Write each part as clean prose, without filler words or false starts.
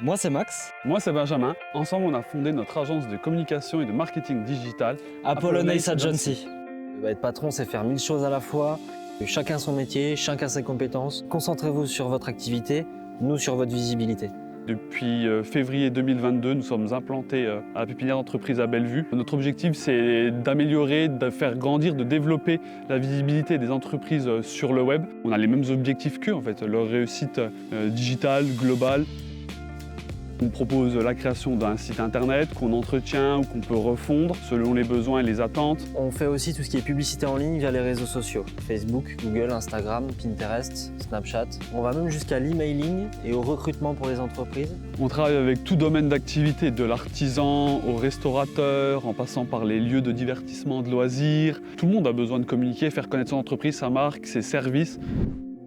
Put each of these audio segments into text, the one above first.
Moi, c'est Max. Moi, c'est Benjamin. Ensemble, on a fondé notre agence de communication et de marketing digital, Apollonice Agency. Être patron, c'est faire 1000 choses à la fois. Chacun son métier, chacun ses compétences. Concentrez-vous sur votre activité, nous sur votre visibilité. Depuis février 2022, nous sommes implantés à la pépinière d'entreprise à Bellevue. Notre objectif, c'est d'améliorer, de faire grandir, de développer la visibilité des entreprises sur le web. On a les mêmes objectifs qu'eux, en fait, leur réussite digitale, globale. On propose la création d'un site internet qu'on entretient ou qu'on peut refondre selon les besoins et les attentes. On fait aussi tout ce qui est publicité en ligne via les réseaux sociaux. Facebook, Google, Instagram, Pinterest, Snapchat. On va même jusqu'à l'emailing et au recrutement pour les entreprises. On travaille avec tout domaine d'activité, de l'artisan au restaurateur, en passant par les lieux de divertissement, de loisirs. Tout le monde a besoin de communiquer, faire connaître son entreprise, sa marque, ses services.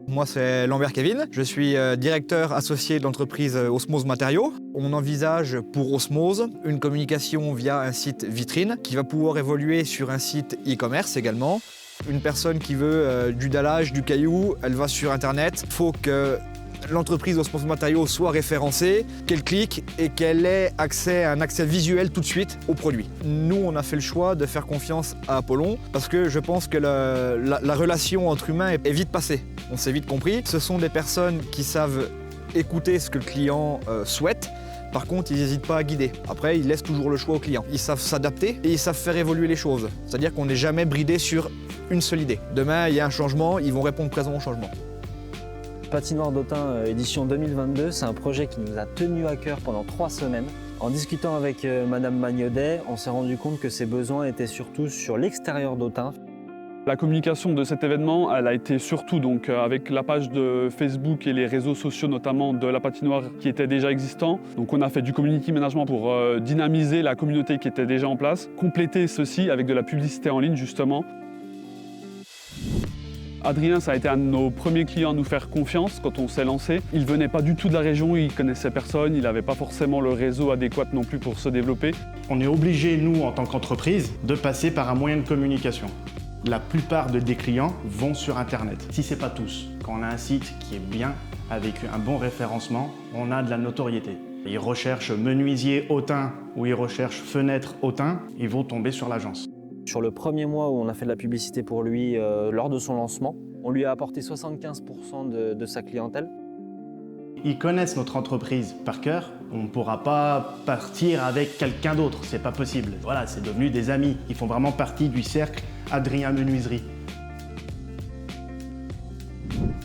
Moi, c'est Lambert Kevin. Je suis directeur associé de l'entreprise Osmose Matériaux. On envisage pour Osmose une communication via un site vitrine qui va pouvoir évoluer sur un site e-commerce également. Une personne qui veut du dallage, du caillou, elle va sur Internet. Il faut que l'entreprise Osmose Matériaux soit référencée, qu'elle clique et qu'elle ait un accès visuel tout de suite au produit. Nous, on a fait le choix de faire confiance à Apollon parce que je pense que la relation entre humains est vite passée. On s'est vite compris. Ce sont des personnes qui savent écouter ce que le client souhaite. Par contre, ils n'hésitent pas à guider. Après, ils laissent toujours le choix au client. Ils savent s'adapter et ils savent faire évoluer les choses. C'est-à-dire qu'on n'est jamais bridé sur une seule idée. Demain, il y a un changement, ils vont répondre présent au changement. Patinoire d'Autun édition 2022, c'est un projet qui nous a tenu à cœur pendant 3 semaines. En discutant avec Madame Magnodet, on s'est rendu compte que ses besoins étaient surtout sur l'extérieur d'Autun. La communication de cet événement, elle a été surtout donc, avec la page de Facebook et les réseaux sociaux notamment de la patinoire qui étaient déjà existants. Donc on a fait du community management pour dynamiser la communauté qui était déjà en place, compléter ceci avec de la publicité en ligne justement. Adrien, ça a été un de nos premiers clients à nous faire confiance quand on s'est lancé. Il venait pas du tout de la région, il connaissait personne, il n'avait pas forcément le réseau adéquat non plus pour se développer. On est obligé, nous, en tant qu'entreprise, de passer par un moyen de communication. La plupart des clients vont sur Internet. Si ce n'est pas tous, quand on a un site qui est bien, avec un bon référencement, on a de la notoriété. Ils recherchent menuisier Autun ou ils recherchent fenêtre Autun, ils vont tomber sur l'agence. Sur le premier mois où on a fait de la publicité pour lui lors de son lancement, on lui a apporté 75% de sa clientèle. Ils connaissent notre entreprise par cœur. On ne pourra pas partir avec quelqu'un d'autre, c'est pas possible. Voilà, c'est devenu des amis. Ils font vraiment partie du cercle Adrien Menuiserie.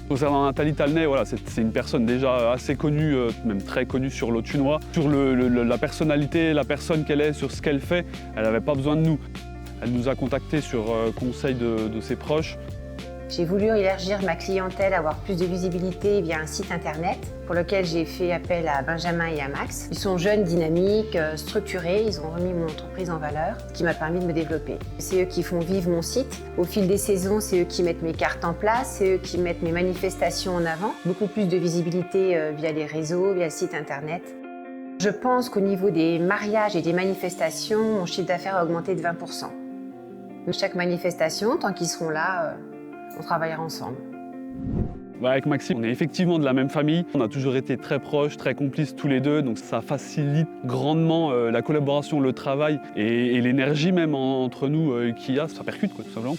Concernant Nathalie Talnay, voilà, c'est une personne déjà assez connue, même très connue sur l'Autunois. Sur la personnalité, la personne qu'elle est, sur ce qu'elle fait, elle n'avait pas besoin de nous. Elle nous a contactés sur conseil de ses proches. J'ai voulu élargir ma clientèle, avoir plus de visibilité via un site internet pour lequel j'ai fait appel à Benjamin et à Max. Ils sont jeunes, dynamiques, structurés, ils ont remis mon entreprise en valeur, ce qui m'a permis de me développer. C'est eux qui font vivre mon site. Au fil des saisons, c'est eux qui mettent mes cartes en place, c'est eux qui mettent mes manifestations en avant. Beaucoup plus de visibilité via les réseaux, via le site internet. Je pense qu'au niveau des mariages et des manifestations, mon chiffre d'affaires a augmenté de 20%. Chaque manifestation, tant qu'ils seront là, on travaillera ensemble. Avec Maxime, on est effectivement de la même famille. On a toujours été très proches, très complices tous les deux. Donc ça facilite grandement la collaboration, le travail et l'énergie même entre nous qu'il y a. Ça percute quoi, tout simplement.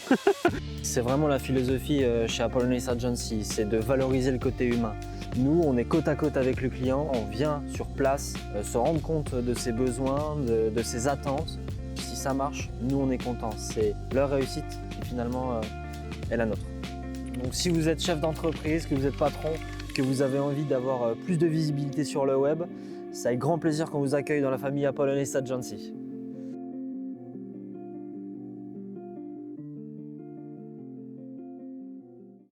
C'est vraiment la philosophie chez Apollonice Agency, c'est de valoriser le côté humain. Nous, on est côte à côte avec le client, on vient sur place se rendre compte de ses besoins, de ses attentes. Si ça marche, nous on est contents. C'est leur réussite qui finalement est la nôtre. Donc si vous êtes chef d'entreprise, que vous êtes patron, que vous avez envie d'avoir plus de visibilité sur le web, c'est avec grand plaisir qu'on vous accueille dans la famille Apollonice Agency.